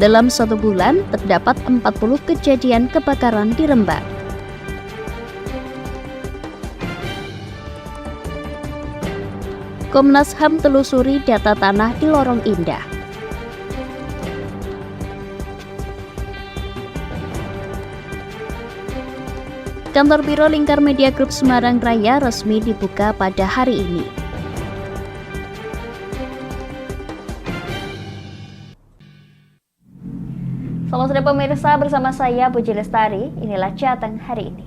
Dalam 1 bulan, terdapat 40 kejadian kebakaran di Rembang. Komnas HAM telusuri data tanah di Lorong Indah. Kantor Biro Lingkar Media Group Semarang Raya resmi dibuka pada hari ini. Selamat sore pemirsa, bersama saya Puji Lestari, inilah Jateng hari ini.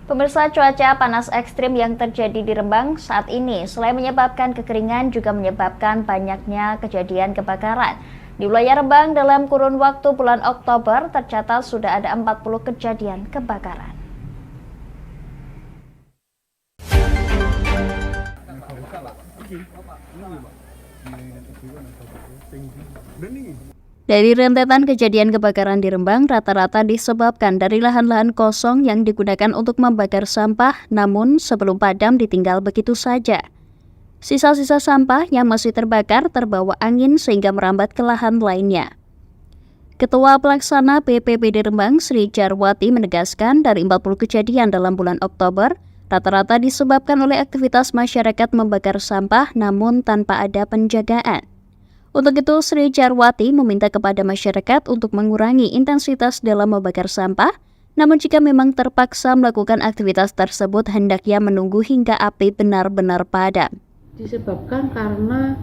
Pemirsa, cuaca panas ekstrim yang terjadi di Rembang saat ini selain menyebabkan kekeringan juga menyebabkan banyaknya kejadian kebakaran. Di wilayah Rembang dalam kurun waktu bulan Oktober tercatat sudah ada 40 kejadian kebakaran. Dari rentetan kejadian kebakaran di Rembang, rata-rata disebabkan dari lahan-lahan kosong yang digunakan untuk membakar sampah, namun sebelum padam ditinggal begitu saja. Sisa-sisa sampah yang masih terbakar terbawa angin sehingga merambat ke lahan lainnya. Ketua Pelaksana BPBD Rembang, Sri Jarwati, menegaskan dari 40 kejadian dalam bulan Oktober, rata-rata disebabkan oleh aktivitas masyarakat membakar sampah namun tanpa ada penjagaan. Untuk itu, Sri Jarwati meminta kepada masyarakat untuk mengurangi intensitas dalam membakar sampah, namun jika memang terpaksa melakukan aktivitas tersebut, hendaknya menunggu hingga api benar-benar padam. Disebabkan karena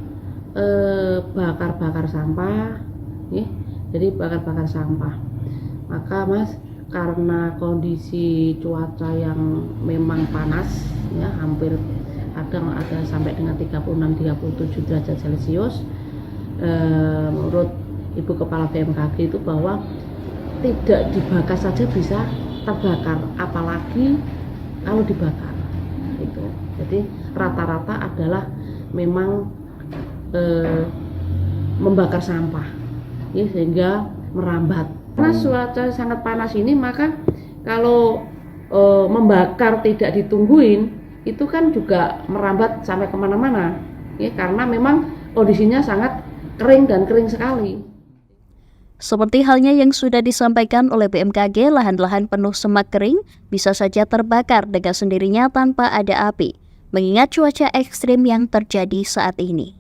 bakar-bakar sampah, ya. Jadi bakar-bakar sampah. Maka Mas, karena kondisi cuaca yang memang panas, ya, hampir kadang ada sampai dengan 36-37 derajat Celcius. Menurut Ibu Kepala BMKG itu bahwa tidak dibakar saja bisa terbakar, apalagi kalau dibakar itu. Jadi rata-rata adalah memang membakar sampah, ya, sehingga merambat. Karena cuaca sangat panas ini, maka kalau membakar tidak ditungguin itu kan juga merambat sampai kemana-mana, ya, karena memang kondisinya sangat kering dan kering sekali. Seperti halnya yang sudah disampaikan oleh BMKG, lahan-lahan penuh semak kering bisa saja terbakar dengan sendirinya tanpa ada api, mengingat cuaca ekstrim yang terjadi saat ini.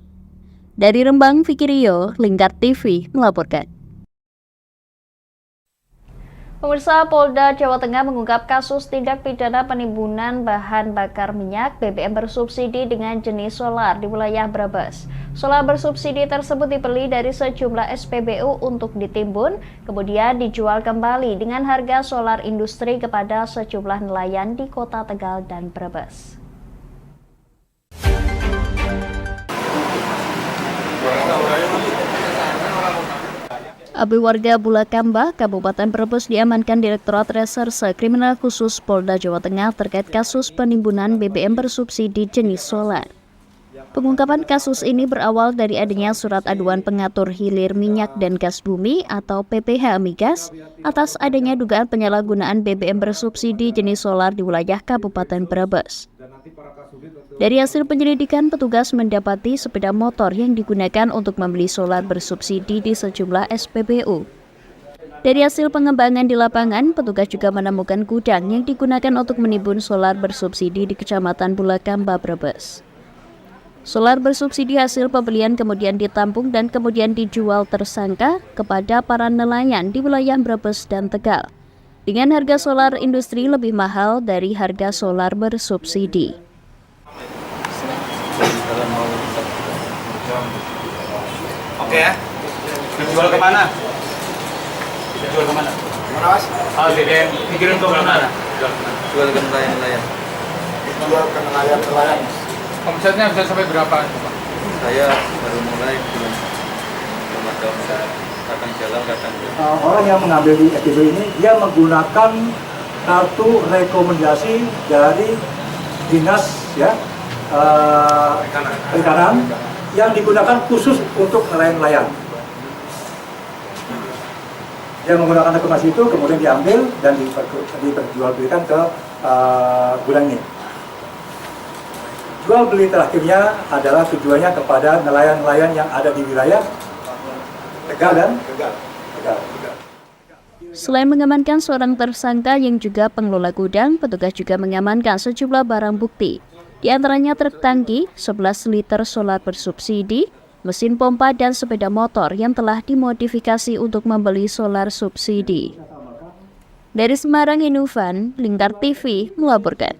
Dari Rembang, Vicky Rio, Lingkar TV melaporkan. Pemirsa, Polda Jawa Tengah mengungkap kasus tindak pidana penimbunan bahan bakar minyak BBM bersubsidi dengan jenis solar di wilayah Brebes. Solar bersubsidi tersebut dibeli dari sejumlah SPBU untuk ditimbun, kemudian dijual kembali dengan harga solar industri kepada sejumlah nelayan di Kota Tegal dan Brebes. Abu warga Bulakamba, Kabupaten Brebes diamankan Direktorat Reserse Kriminal Khusus Polda Jawa Tengah terkait kasus penimbunan BBM bersubsidi jenis solar. Pengungkapan kasus ini berawal dari adanya surat aduan pengatur hilir minyak dan gas bumi atau PPH Migas atas adanya dugaan penyalahgunaan BBM bersubsidi jenis solar di wilayah Kabupaten Brebes. Dari hasil penyelidikan, petugas mendapati sepeda motor yang digunakan untuk membeli solar bersubsidi di sejumlah SPBU. Dari hasil pengembangan di lapangan, petugas juga menemukan gudang yang digunakan untuk menimbun solar bersubsidi di Kecamatan Bulakamba, Brebes. Solar bersubsidi hasil pembelian kemudian ditampung dan kemudian dijual tersangka kepada para nelayan di wilayah Brebes dan Tegal, dengan harga solar industri lebih mahal dari harga solar bersubsidi. Oke ya, dijual kemana? Dijual kemana? Mana mas? Oh, BBM, dikirim ke mana? Jual ke nelayan-nelayan. Dijual ke nelayan-nelayan. Omsetnya bisa sampai berapa? Saya baru mulai belum ada omset. Kadang jalan, kadang jalan. Orang yang mengambil di SPBU ini, dia menggunakan kartu rekomendasi dari dinas, ya, perikanan yang digunakan khusus untuk nelayan-nelayan. Yang menggunakan akumulasi itu kemudian diambil dan diperjualbelikan ke gudang ini. Jual beli terakhirnya adalah tujuannya kepada nelayan-nelayan yang ada di wilayah Tegal dan Tegal. Selain mengamankan seorang tersangka yang juga pengelola gudang, petugas juga mengamankan sejumlah barang bukti. Di antaranya truk tangki, 11 liter solar bersubsidi, mesin pompa dan sepeda motor yang telah dimodifikasi untuk membeli solar subsidi. Dari Semarang, Inufan, Lingkar TV melaporkan.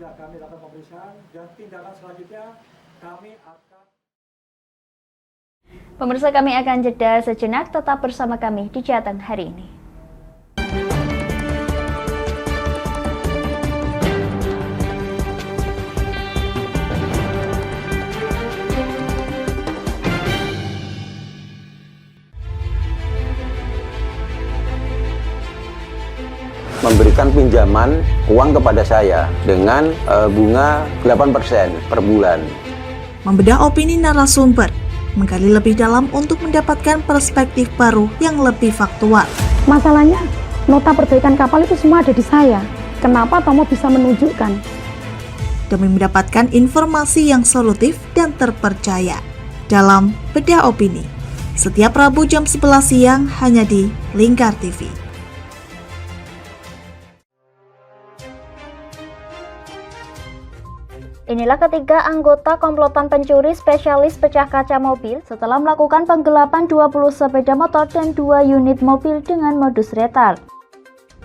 Pemirsa, kami akan jeda sejenak, tetap bersama kami di Jateng hari ini. Memberikan pinjaman uang kepada saya dengan bunga 8% per bulan. Membedah opini narasumber, menggali lebih dalam untuk mendapatkan perspektif baru yang lebih faktual. Masalahnya, nota perbaikan kapal itu semua ada di saya. Kenapa Tomo bisa menunjukkan? Demi mendapatkan informasi yang solutif dan terpercaya. Dalam Bedah Opini, setiap Rabu jam 11 siang hanya di Lingkar TV. Inilah ketiga anggota komplotan pencuri spesialis pecah kaca mobil setelah melakukan penggelapan 20 sepeda motor dan 2 unit mobil dengan modus retard.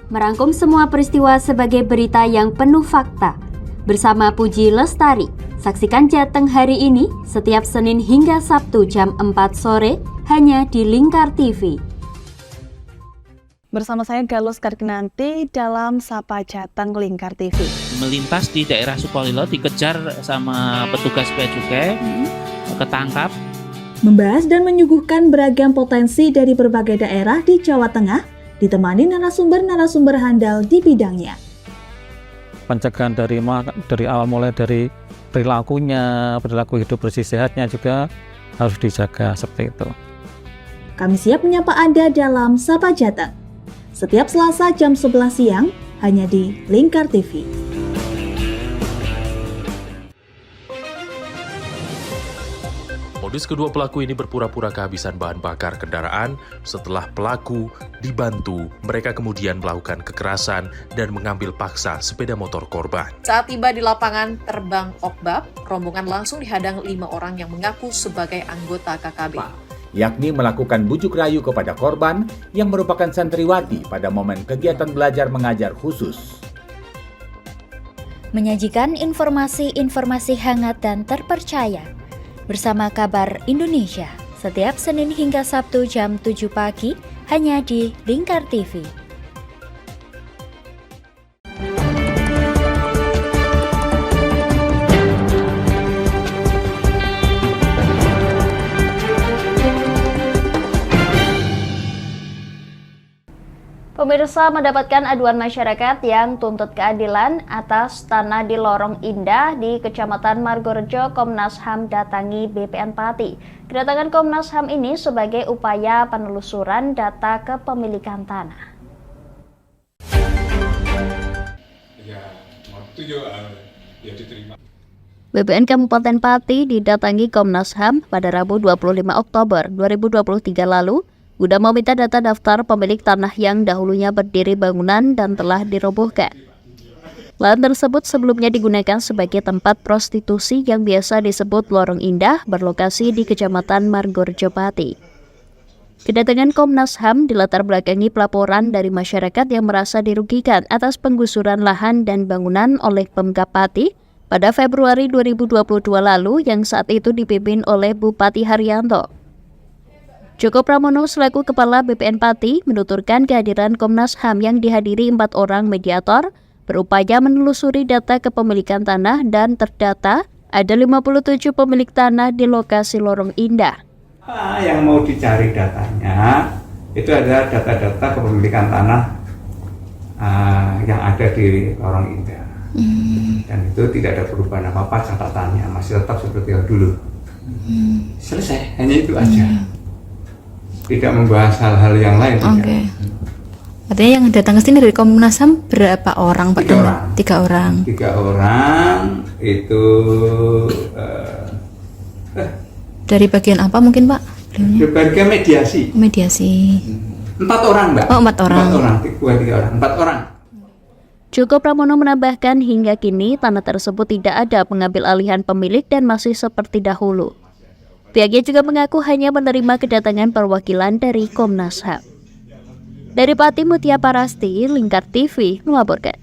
Merangkum semua peristiwa sebagai berita yang penuh fakta. Bersama Puji Lestari, saksikan Jateng hari ini setiap Senin hingga Sabtu jam 4 sore hanya di Lingkar TV. Bersama saya Galus Karkinanti dalam Sapa Jateng Lingkar TV. Melintas di daerah Sukolilo dikejar sama petugas bea cukai, ketangkap. Membahas dan menyuguhkan beragam potensi dari berbagai daerah di Jawa Tengah, ditemani narasumber-narasumber handal di bidangnya. Pencegahan dari awal mulai dari perilakunya, perilaku hidup bersih sehatnya juga harus dijaga seperti itu. Kami siap menyapa Anda dalam Sapa Jateng. Setiap Selasa jam 11 siang hanya di Lingkar TV. Modus kedua pelaku ini berpura-pura kehabisan bahan bakar kendaraan. Setelah pelaku dibantu, mereka kemudian melakukan kekerasan dan mengambil paksa sepeda motor korban. Saat tiba di lapangan terbang Okbab, rombongan langsung dihadang 5 orang yang mengaku sebagai anggota KKB. Yakni melakukan bujuk rayu kepada korban yang merupakan santriwati pada momen kegiatan belajar mengajar khusus. Menyajikan informasi-informasi hangat dan terpercaya bersama Kabar Indonesia setiap Senin hingga Sabtu jam 7 pagi hanya di Lingkar TV. Pemirsa, mendapatkan aduan masyarakat yang tuntut keadilan atas tanah di Lorong Indah di Kecamatan Margorejo, Komnas HAM datangi BPN Pati. Kedatangan Komnas HAM ini sebagai upaya penelusuran data kepemilikan tanah. BPN Kabupaten Pati didatangi Komnas HAM pada Rabu 25 Oktober 2023 lalu guna meminta data daftar pemilik tanah yang dahulunya berdiri bangunan dan telah dirobohkan. Lahan tersebut sebelumnya digunakan sebagai tempat prostitusi yang biasa disebut Lorong Indah, berlokasi di Kecamatan Margorejo Pati. Kedatangan Komnas HAM dilatar belakangi pelaporan dari masyarakat yang merasa dirugikan atas penggusuran lahan dan bangunan oleh Pemkab Pati pada Februari 2022 lalu yang saat itu dipimpin oleh Bupati Haryanto. Joko Pramono selaku Kepala BPN Pati menuturkan kehadiran Komnas HAM yang dihadiri 4 orang mediator berupaya menelusuri data kepemilikan tanah dan terdata ada 57 pemilik tanah di lokasi Lorong Indah. Yang mau dicari datanya itu adalah data-data kepemilikan tanah yang ada di Lorong Indah. Dan itu tidak ada perubahan apa-apa, catatannya masih tetap seperti yang dulu. Selesai, hanya itu aja. Tidak membahas hal-hal yang lain. Artinya yang datang ke sini dari Komnas HAM berapa orang, Pak? 3 orang. 3 orang. 3 orang itu dari bagian apa mungkin, Pak? dari bagian mediasi. Mediasi. 4 orang, Mbak. Oh, 4 orang. 4 orang, 3 orang, 4 orang. Joko Pramono menambahkan hingga kini tanah tersebut tidak ada pengambil alihan pemilik dan masih seperti dahulu. Pihaknya juga mengaku hanya menerima kedatangan perwakilan dari Komnas HAM. Dari Pati Mutia Parasti, Lingkar TV melaporkan.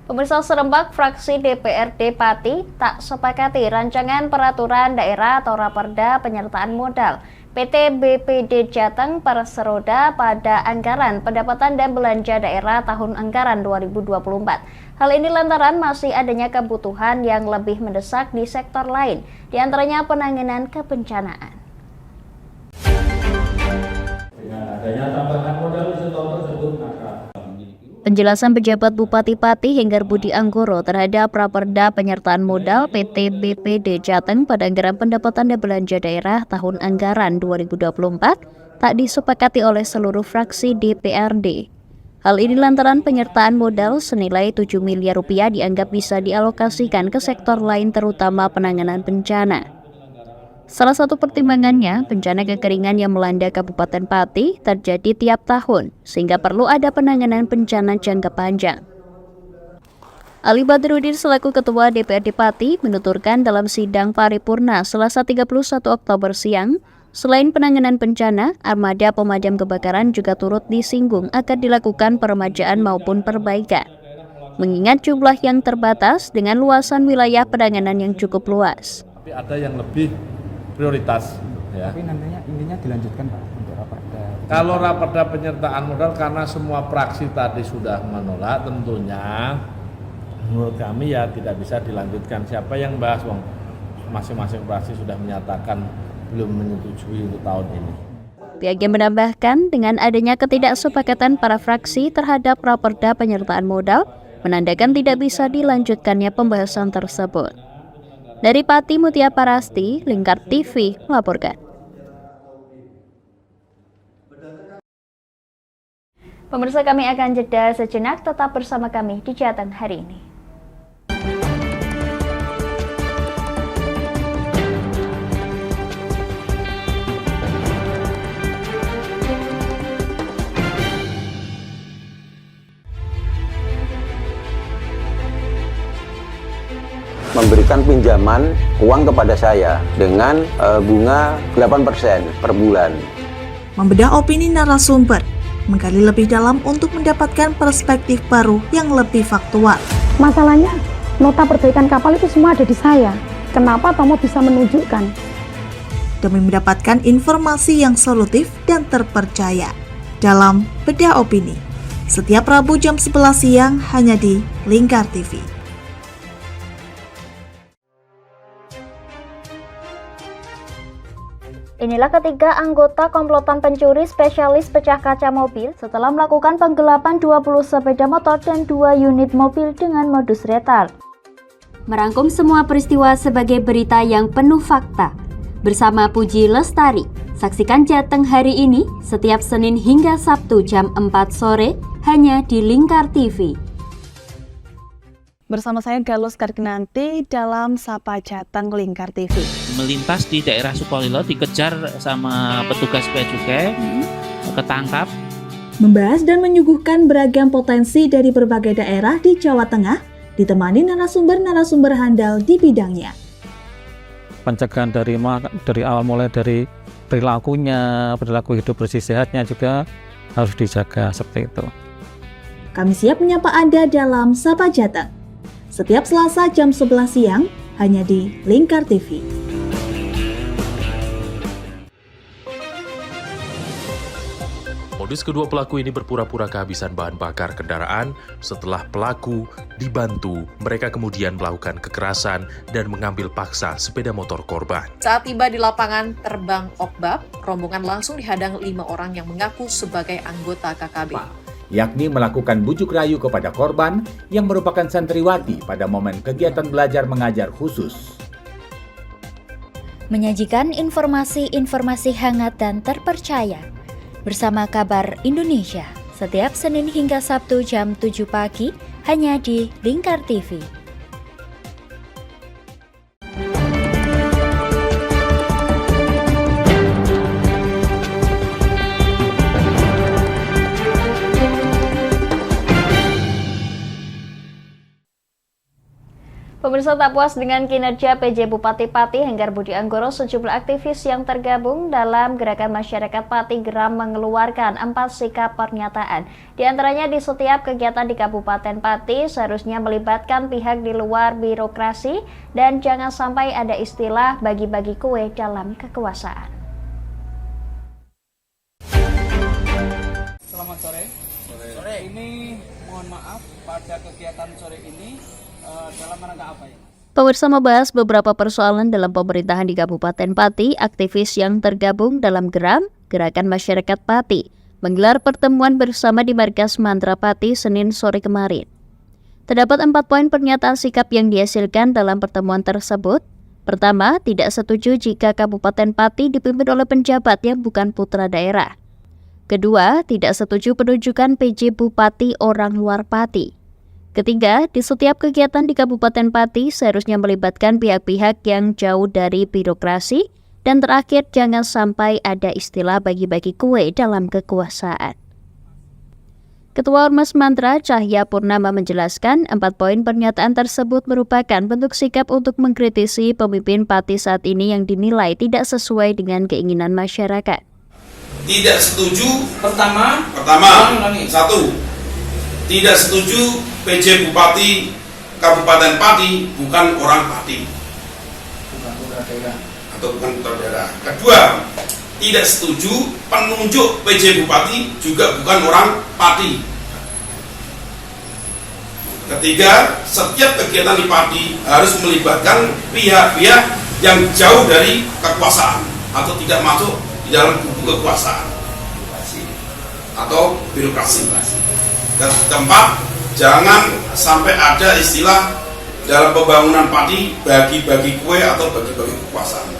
Pemirsa, Serempak fraksi DPRD Pati tak sepakati rancangan peraturan daerah atau raperda penyertaan modal PT BPD Jateng Perseroda pada anggaran pendapatan dan belanja daerah tahun anggaran 2024. Hal ini lantaran masih adanya kebutuhan yang lebih mendesak di sektor lain, diantaranya penanganan kebencanaan. Dengan adanya tambahan modal di sektor tersebut, maka Penjelasan pejabat Bupati Pati Henggar Budi Anggoro terhadap raperda penyertaan modal PT BPD Jateng pada anggaran pendapatan dan belanja daerah tahun anggaran 2024 tak disepakati oleh seluruh fraksi DPRD. Hal ini lantaran penyertaan modal senilai 7 miliar rupiah dianggap bisa dialokasikan ke sektor lain terutama penanganan bencana. Salah satu pertimbangannya, bencana kekeringan yang melanda Kabupaten Pati terjadi tiap tahun, sehingga perlu ada penanganan bencana jangka panjang. Ali Badrudin selaku Ketua DPRD Pati menuturkan dalam sidang paripurna Selasa 31 Oktober siang, selain penanganan bencana, armada pemadam kebakaran juga turut disinggung akan dilakukan peremajaan maupun perbaikan. Mengingat jumlah yang terbatas dengan luasan wilayah penanganan yang cukup luas. Tapi ada yang lebih prioritas, ya. Tapi nantinya intinya dilanjutkan, Pak, untuk raperda. Kalau raperda penyertaan modal karena semua fraksi tadi sudah menolak, tentunya menurut kami ya tidak bisa dilanjutkan. Siapa yang bahas, Wong? Masing-masing fraksi sudah menyatakan belum menyetujui untuk tahun ini. Pihaknya menambahkan dengan adanya ketidaksepakatan para fraksi terhadap raperda penyertaan modal menandakan tidak bisa dilanjutkannya pembahasan tersebut. Dari Pati Mutia Parasti, Lingkar TV melaporkan. Pemirsa, kami akan jeda sejenak, tetap bersama kami di Jateng hari ini. Memberikan pinjaman uang kepada saya dengan bunga 8% per bulan. Membedah opini narasumber, menggali lebih dalam untuk mendapatkan perspektif baru yang lebih faktual. Masalahnya, nota perbaikan kapal itu semua ada di saya. Kenapa Tomo bisa menunjukkan? Demi mendapatkan informasi yang solutif dan terpercaya. Dalam Bedah Opini, setiap Rabu jam 11 siang hanya di Lingkar TV. Inilah ketiga anggota komplotan pencuri spesialis pecah kaca mobil setelah melakukan penggelapan 20 sepeda motor dan 2 unit mobil dengan modus retard. Merangkum semua peristiwa sebagai berita yang penuh fakta. Bersama Puji Lestari, saksikan Jateng hari ini setiap Senin hingga Sabtu jam 4 sore hanya di Lingkar TV. Bersama saya Galus Karginanti dalam Sapa Jateng Lingkar TV. Melintas di daerah Sukolilo dikejar sama petugas bea cukai, ketangkap. Membahas dan menyuguhkan beragam potensi dari berbagai daerah di Jawa Tengah, ditemani narasumber-narasumber handal di bidangnya. Pencegahan dari awal mulai dari perilakunya, perilaku hidup bersih sehatnya juga harus dijaga seperti itu. Kami siap menyapa Anda dalam Sapa Jateng. Setiap Selasa jam 11 siang hanya di Lingkar TV. Modus kedua pelaku ini berpura-pura kehabisan bahan bakar kendaraan. Setelah pelaku dibantu, mereka kemudian melakukan kekerasan dan mengambil paksa sepeda motor korban. Saat tiba di lapangan terbang Okbab, rombongan langsung dihadang 5 orang yang mengaku sebagai anggota KKB. Yakni melakukan bujuk rayu kepada korban yang merupakan santriwati pada momen kegiatan belajar mengajar khusus. menyajikan informasi-informasi hangat dan terpercaya bersama Kabar Indonesia setiap Senin hingga Sabtu jam 7 pagi hanya di Lingkar TV. Pemirsa, tak puas dengan kinerja PJ Bupati Pati Henggar Budi Anggoro, sejumlah aktivis yang tergabung dalam Gerakan Masyarakat Pati geram mengeluarkan 4 sikap pernyataan. Di antaranya, di setiap kegiatan di Kabupaten Pati seharusnya melibatkan pihak di luar birokrasi dan jangan sampai ada istilah bagi-bagi kue dalam kekuasaan. Selamat sore. Sore. Ini mohon maaf pada kegiatan sore ini dalam rangka apa ya? Pemirsa, membahas beberapa persoalan dalam pemerintahan di Kabupaten Pati, aktivis yang tergabung dalam Gerakan Masyarakat Pati menggelar pertemuan bersama di Markas Mantra Pati Senin sore kemarin. Terdapat 4 poin pernyataan sikap yang dihasilkan dalam pertemuan tersebut. Pertama, tidak setuju jika Kabupaten Pati dipimpin oleh penjabat yang bukan putra daerah. Kedua, tidak setuju penunjukan PJ Bupati orang luar Pati. Ketiga, di setiap kegiatan di Kabupaten Pati seharusnya melibatkan pihak-pihak yang jauh dari birokrasi. Dan terakhir, jangan sampai ada istilah bagi-bagi kue dalam kekuasaan. Ketua Ormas Mantra Cahya Purnama menjelaskan 4 poin pernyataan tersebut merupakan bentuk sikap untuk mengkritisi pemimpin Pati saat ini yang dinilai tidak sesuai dengan keinginan masyarakat. Tidak setuju. Pertama, satu, tidak setuju PJ Bupati Kabupaten Pati bukan orang Pati. Bukan putra daerah. Atau bukan putra daerah. Kedua, tidak setuju penunjuk PJ Bupati juga bukan orang Pati. Ketiga, setiap kegiatan di Pati harus melibatkan pihak-pihak yang jauh dari kekuasaan atau tidak masuk di dalam kubu kekuasaan atau birokrasi. Keempat, jangan sampai ada istilah dalam pembangunan Pati bagi-bagi kue atau bagi-bagi kekuasaan.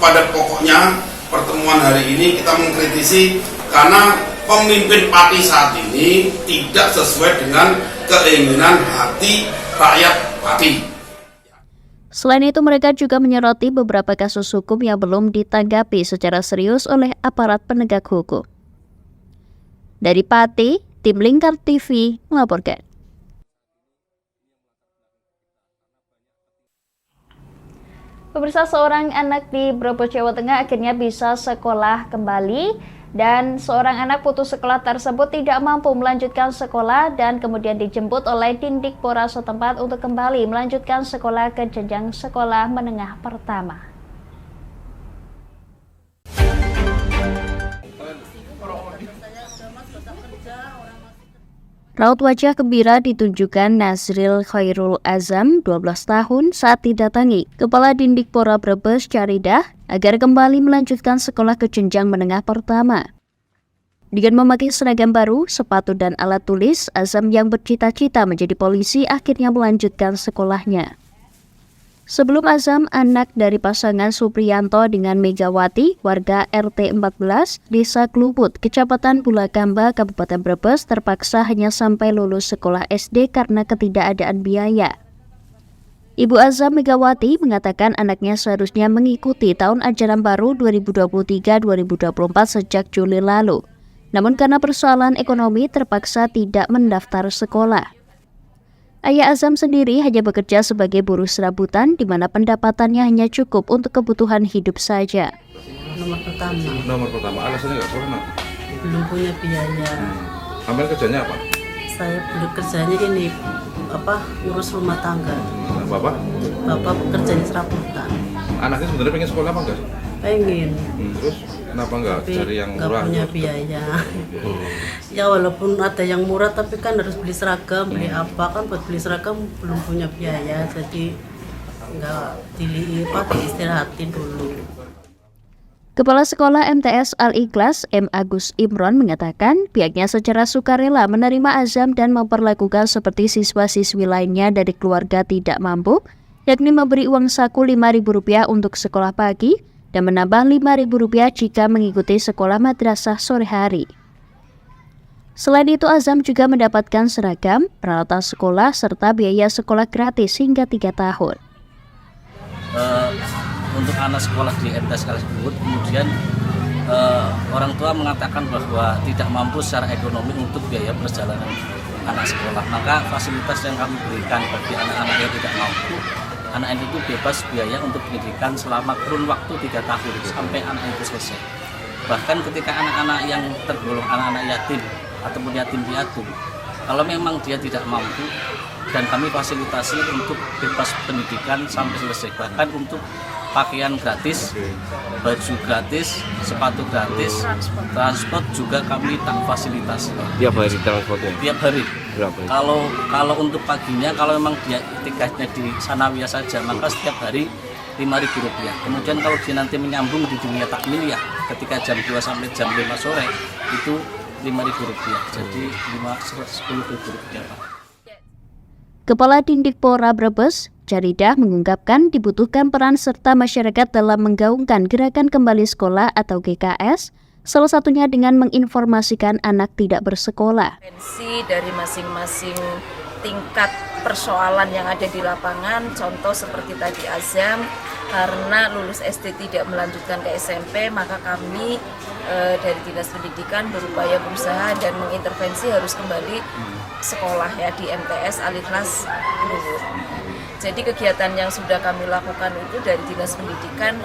Pada pokoknya pertemuan hari ini kita mengkritisi karena pemimpin Pati saat ini tidak sesuai dengan keinginan hati rakyat Pati. Selain itu, mereka juga menyoroti beberapa kasus hukum yang belum ditanggapi secara serius oleh aparat penegak hukum. Dari Pati, Tim Lingkar TV melaporkan. Pemirsa, seorang anak di Brebes, Jawa Tengah akhirnya bisa sekolah kembali dan seorang anak putus sekolah tersebut tidak mampu melanjutkan sekolah dan kemudian dijemput oleh Dindikpora setempat untuk kembali melanjutkan sekolah ke jenjang sekolah menengah pertama. Raut wajah gembira ditunjukkan Nazril Khairul Azam, 12 tahun, saat didatangi Kepala Dindikpora Brebes Caridah agar kembali melanjutkan sekolah ke jenjang menengah pertama. Dengan memakai seragam baru, sepatu dan alat tulis, Azam yang bercita-cita menjadi polisi akhirnya melanjutkan sekolahnya. Sebelum Azam, anak dari pasangan Supriyanto dengan Megawati, warga RT 14, Desa Klubut, Kecamatan Bulakamba, Kabupaten Brebes, terpaksa hanya sampai lulus sekolah SD karena ketidakadaan biaya. Ibu Azam, Megawati, mengatakan anaknya seharusnya mengikuti tahun ajaran baru 2023-2024 sejak Juli lalu. Namun karena persoalan ekonomi terpaksa tidak mendaftar sekolah. Ayah Azam sendiri hanya bekerja sebagai buruh serabutan di mana pendapatannya hanya cukup untuk kebutuhan hidup saja. Nomor pertama, alasannya nggak corona? Belum punya biaya. Ambil kerjanya apa? Saya kerjanya ini ngurus rumah tangga. Bapak? Bapak kerjanya serabutan. Anaknya sebenarnya pengen sekolah apa enggak sih? Pengen. Terus kenapa nggak cari yang nggak murah? punya biaya. Ya walaupun ada yang murah tapi kan harus beli seragam, beli apa kan buat beli seragam belum punya biaya, jadi nggak diistirahatin dulu. Kepala Sekolah MTS Al-Ikhlas M. Agus Imron mengatakan pihaknya secara sukarela menerima Azam dan memperlakukan seperti siswa-siswi lainnya dari keluarga tidak mampu, yakni memberi uang saku Rp5.000 untuk sekolah pagi dan menambah Rp5.000 jika mengikuti sekolah madrasah sore hari. Selain itu, Azam juga mendapatkan seragam, peralatan sekolah, serta biaya sekolah gratis hingga 3 tahun. Untuk anak sekolah di MTS Kalisebut, kemudian orang tua mengatakan bahwa tidak mampu secara ekonomi untuk biaya perjalanan anak sekolah. Maka fasilitas yang kami berikan bagi anak-anak yang tidak mampu, anak itu bebas biaya untuk pendidikan selama kurun waktu 3 tahun sampai anak itu selesai. Bahkan ketika anak-anak yang tergolong anak-anak yatim ataupun yatim piatu, kalau memang dia tidak mampu, dan kami fasilitasi untuk bebas pendidikan sampai selesai. Bahkan untuk pakaian gratis, baju gratis, sepatu gratis, transport juga kami tak fasilitasi. Tiap hari transportnya? Tiap hari. Berapa? Kalau untuk paginya, kalau memang dia tiketnya di Sanawiyah saja, maka setiap hari Rp5.000. Kemudian kalau dia nanti menyambung di dunia takmiliyah, ketika jam 2 sampai jam 5 sore, itu Rp5.000. Jadi Rp10.000, Pak. Kepala Dindikpora Brebes, Jaridah, mengungkapkan dibutuhkan peran serta masyarakat dalam menggaungkan gerakan kembali sekolah atau GKS, salah satunya dengan menginformasikan anak tidak bersekolah. Dari masing-masing tingkat persoalan yang ada di lapangan, contoh seperti tadi Azam, karena lulus SD tidak melanjutkan ke SMP, maka kami dari Dinas Pendidikan berupaya berusaha dan mengintervensi harus kembali sekolah ya di MTS Al-Ikhlas Luhur. Jadi kegiatan yang sudah kami lakukan itu dari Dinas Pendidikan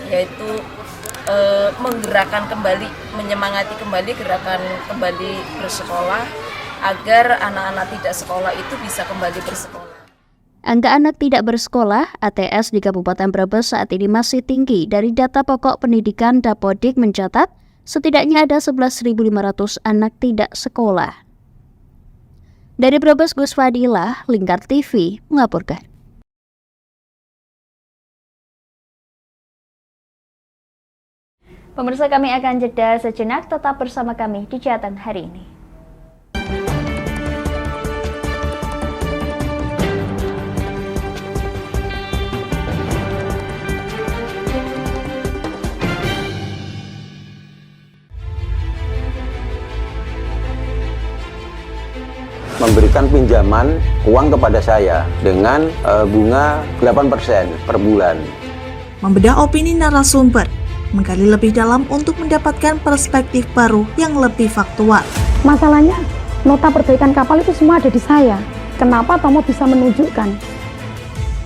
yaitu menggerakkan kembali, menyemangati kembali gerakan kembali bersekolah agar anak-anak tidak sekolah itu bisa kembali bersekolah. Angka anak tidak bersekolah ATS di Kabupaten Brebes saat ini masih tinggi. Dari data pokok pendidikan Dapodik mencatat setidaknya ada 11.500 anak tidak sekolah. Dari Brebes, Gus Fadilah, Lingkar TV, melaporkan. Pemirsa, kami akan jeda sejenak, tetap bersama kami di Jateng hari ini. Memberikan pinjaman uang kepada saya dengan bunga 8% per bulan. Membedah opini narasumber, menggali lebih dalam untuk mendapatkan perspektif baru yang lebih faktual. Masalahnya, nota perbaikan kapal itu semua ada di saya. Kenapa Tomo bisa menunjukkan?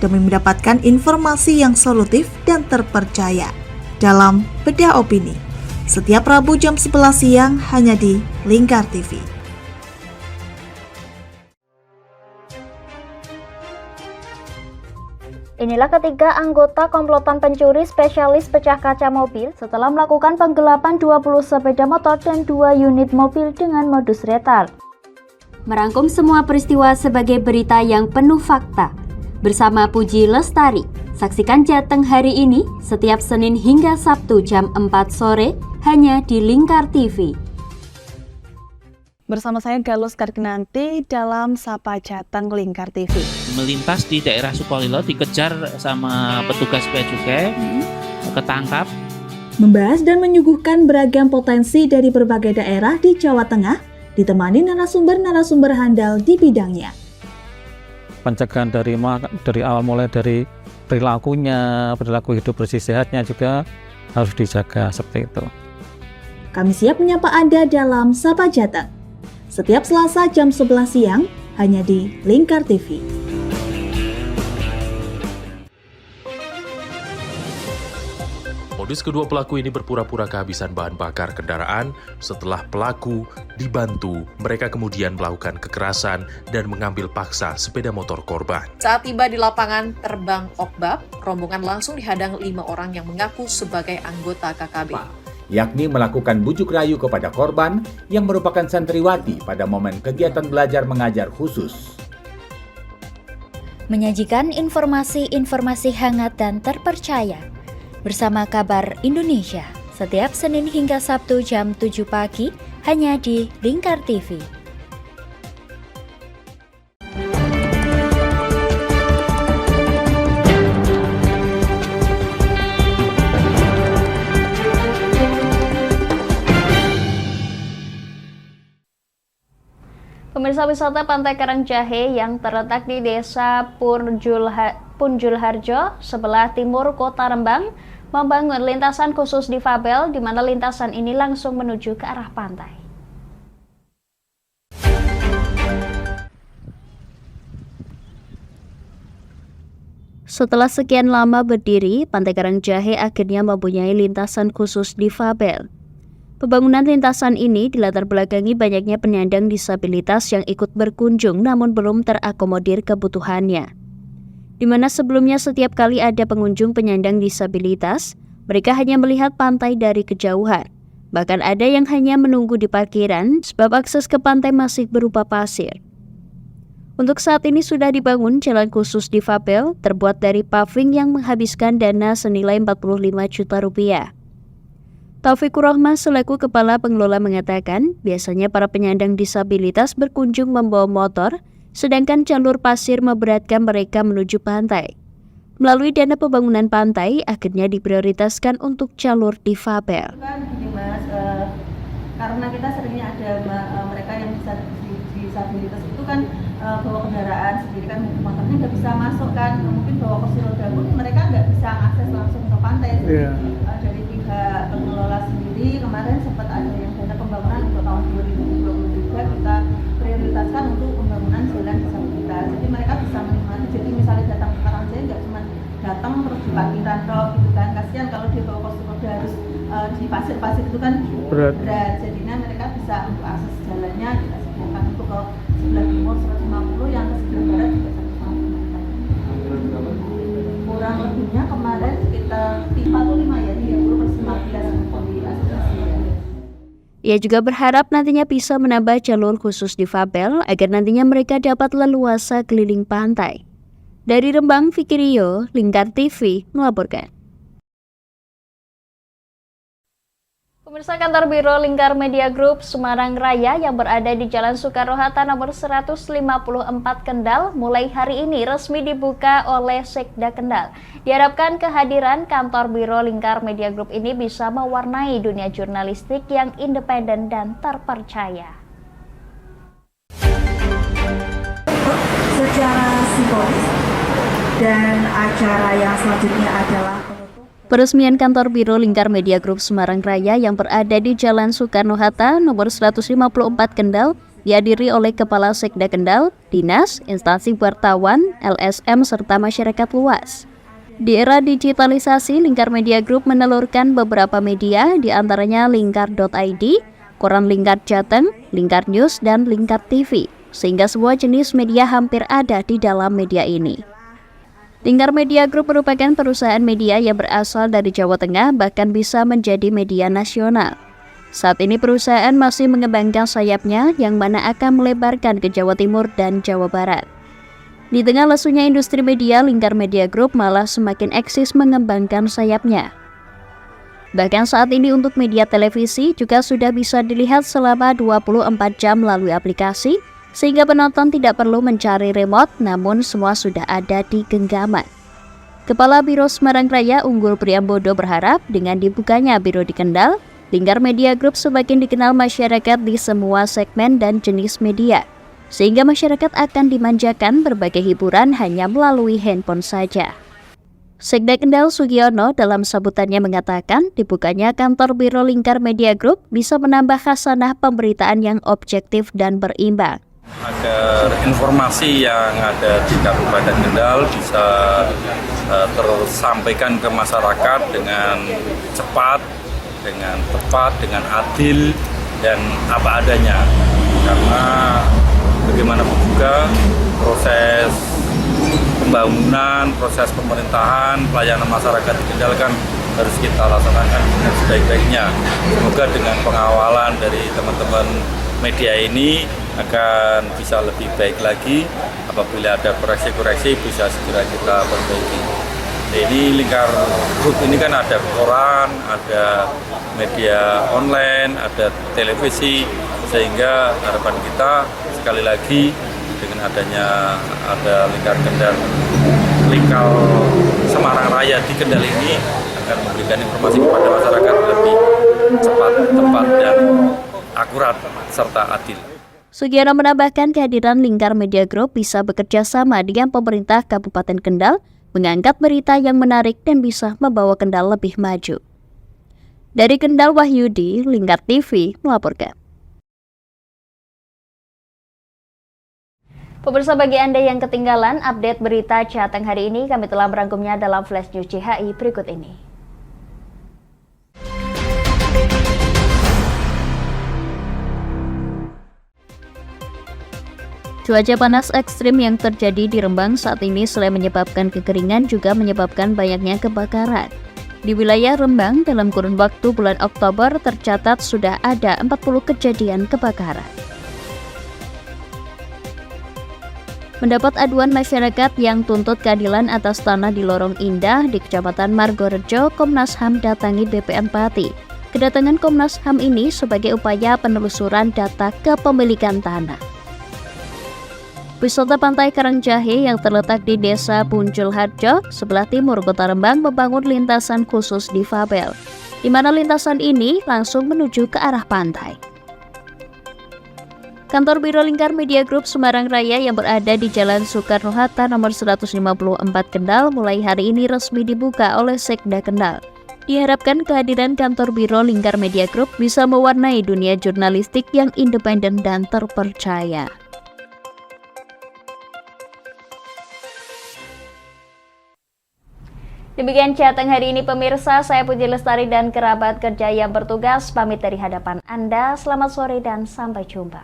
Demi mendapatkan informasi yang solutif dan terpercaya. Dalam Bedah Opini, setiap Rabu jam 11 siang hanya di Lingkar TV. Inilah ketiga anggota komplotan pencuri spesialis pecah kaca mobil setelah melakukan penggelapan 20 sepeda motor dan 2 unit mobil dengan modus retard. Merangkum semua peristiwa sebagai berita yang penuh fakta. Bersama Puji Lestari, saksikan Jateng hari ini setiap Senin hingga Sabtu jam 4 sore hanya di Lingkar TV. Bersama saya Galus Karginanti dalam Sapa Jateng Lingkar TV. Melintas di daerah Sukolilo dikejar sama petugas bea cukai, ketangkap. Membahas dan menyuguhkan beragam potensi dari berbagai daerah di Jawa Tengah, ditemani narasumber-narasumber handal di bidangnya. Pencegahan dari awal mulai dari perilakunya, perilaku hidup bersih sehatnya juga harus dijaga seperti itu. Kami siap menyapa Anda dalam Sapa Jateng. Setiap Selasa jam 11 siang hanya di Lingkar TV. Modus kedua pelaku ini berpura-pura kehabisan bahan bakar kendaraan. Setelah pelaku dibantu, mereka kemudian melakukan kekerasan dan mengambil paksa sepeda motor korban. Saat tiba di lapangan terbang Okbab, rombongan langsung dihadang 5 orang yang mengaku sebagai anggota KKB. Yakni melakukan bujuk rayu kepada korban yang merupakan santriwati pada momen kegiatan belajar mengajar khusus. Menyajikan informasi-informasi hangat dan terpercaya bersama Kabar Indonesia setiap Senin hingga Sabtu jam 7 pagi hanya di Lingkar TV. Pemirsa, wisata Pantai Karangjahe yang terletak di Desa Punjulharjo, sebelah timur Kota Rembang, membangun lintasan khusus difabel di mana lintasan ini langsung menuju ke arah pantai. Setelah sekian lama berdiri, Pantai Karangjahe akhirnya mempunyai lintasan khusus difabel. Pembangunan lintasan ini dilatar belakangi banyaknya penyandang disabilitas yang ikut berkunjung namun belum terakomodir kebutuhannya. Di mana sebelumnya setiap kali ada pengunjung penyandang disabilitas, mereka hanya melihat pantai dari kejauhan. Bahkan ada yang hanya menunggu di parkiran sebab akses ke pantai masih berupa pasir. Untuk saat ini sudah dibangun jalan khusus difabel terbuat dari paving yang menghabiskan dana senilai 45 juta rupiah. Taufikur Rahman selaku Kepala Pengelola mengatakan, biasanya para penyandang disabilitas berkunjung membawa motor, sedangkan jalur pasir memberatkan mereka menuju pantai. Melalui dana pembangunan pantai, akhirnya diprioritaskan untuk jalur difabel. Gini Mas, karena kita seringnya ada mereka yang disabilitas itu kan bawa kendaraan sendiri kan, motornya nggak bisa masuk kan, mungkin bawa kursi roda pun mereka nggak bisa akses langsung ke pantai. Dari pihak pengelola sendiri kemarin sempat ada yang dana pembangunan untuk tahun 2023 kita prioritaskan untuk pembangunan jalan disabilitas. Jadi mereka bisa menikmati. Jadi misalnya datang ke Karangjahe nggak cuma datang terus di parkiran dok gitu kan. Kasihan kalau dia bawa kursi roda harus di pasir-pasir itu kan berat. Jadinya mereka bisa untuk akses jalannya kita sediakan untuk ke sebelah timur 150, yang ke sebelah barat juga 150. Kurang lebihnya kemarin sekitar 45 ya, 30/15 di asosiasi. Ia juga berharap nantinya bisa menambah jalur khusus difabel agar nantinya mereka dapat leluasa keliling pantai. Dari Rembang, Fikirio, Lingkar TV melaporkan. Pemirsa, kantor Biro Lingkar Media Group Semarang Raya yang berada di Jalan Soekarno-Hatta nomor 154 Kendal mulai hari ini resmi dibuka oleh Sekda Kendal. Diharapkan kehadiran kantor Biro Lingkar Media Group ini bisa mewarnai dunia jurnalistik yang independen dan terpercaya. Secara simbolis dan acara yang selanjutnya adalah peresmian kantor Biro Lingkar Media Group Semarang Raya yang berada di Jalan Soekarno-Hatta nomor 154 Kendal dihadiri oleh Kepala Sekda Kendal, Dinas, Instansi Wartawan, LSM, serta masyarakat luas. Di era digitalisasi, Lingkar Media Group menelurkan beberapa media, diantaranya Lingkar.id, Koran Lingkar Jateng, Lingkar News, dan Lingkar TV, sehingga semua jenis media hampir ada di dalam media ini. Lingkar Media Group merupakan perusahaan media yang berasal dari Jawa Tengah, bahkan bisa menjadi media nasional. Saat ini perusahaan masih mengembangkan sayapnya yang mana akan melebarkan ke Jawa Timur dan Jawa Barat. Di tengah lesunya industri media, Lingkar Media Group malah semakin eksis mengembangkan sayapnya. Bahkan saat ini untuk media televisi juga sudah bisa dilihat selama 24 jam melalui aplikasi, sehingga penonton tidak perlu mencari remote, namun semua sudah ada di genggaman. Kepala Biro Semarang Raya Unggul Priambodo berharap dengan dibukanya biro di Kendal, Lingkar Media Group semakin dikenal masyarakat di semua segmen dan jenis media, sehingga masyarakat akan dimanjakan berbagai hiburan hanya melalui handphone saja. Sekda Kendal Sugiono dalam sambutannya mengatakan dibukanya kantor Biro Lingkar Media Group bisa menambah khasanah pemberitaan yang objektif dan berimbang, agar informasi yang ada di Kabupaten Kendal bisa tersampaikan ke masyarakat dengan cepat, dengan tepat, dengan adil, dan apa adanya. Karena bagaimanapun juga proses pembangunan, proses pemerintahan, pelayanan masyarakat di Kendal kan harus kita laksanakan dengan sebaik-baiknya. Semoga dengan pengawalan dari teman-teman media ini akan bisa lebih baik lagi. Apabila ada koreksi-koreksi bisa segera kita perbaiki. Ini Lingkar Group ini kan ada koran, ada media online, ada televisi, sehingga harapan kita sekali lagi dengan adanya ada Lingkar Kendal, Lingkar Semarang Raya di Kendal ini akan memberikan informasi kepada masyarakat lebih cepat, tepat, dan akurat serta adil. Sugiono menambahkan kehadiran Lingkar Media Group bisa bekerja sama dengan pemerintah Kabupaten Kendal, mengangkat berita yang menarik dan bisa membawa Kendal lebih maju. Dari Kendal, Wahyudi, Lingkar TV melaporkan. Pemirsa, bagi Anda yang ketinggalan update berita Jateng hari ini, kami telah merangkumnya dalam Flash News CHI berikut ini. Cuaca panas ekstrim yang terjadi di Rembang saat ini selain menyebabkan kekeringan juga menyebabkan banyaknya kebakaran. Di wilayah Rembang dalam kurun waktu bulan Oktober tercatat sudah ada 40 kejadian kebakaran. Mendapat aduan masyarakat yang tuntut keadilan atas tanah di Lorong Indah di Kecamatan Margorejo, Komnas HAM datangi BPN Pati. Kedatangan Komnas HAM ini sebagai upaya penelusuran data kepemilikan tanah. Wisata Pantai Karangjahe yang terletak di Desa Puncul Harjo, sebelah timur Kota Rembang membangun lintasan khusus difabel, di mana lintasan ini langsung menuju ke arah pantai. Kantor Biro Lingkar Media Group Semarang Raya yang berada di Jalan Soekarno-Hatta nomor 154 Kendal mulai hari ini resmi dibuka oleh Sekda Kendal. Diharapkan kehadiran kantor Biro Lingkar Media Group bisa mewarnai dunia jurnalistik yang independen dan terpercaya. Demikian Jateng hari ini pemirsa, saya Puji Lestari dan kerabat kerja yang bertugas pamit dari hadapan Anda. Selamat sore dan sampai jumpa.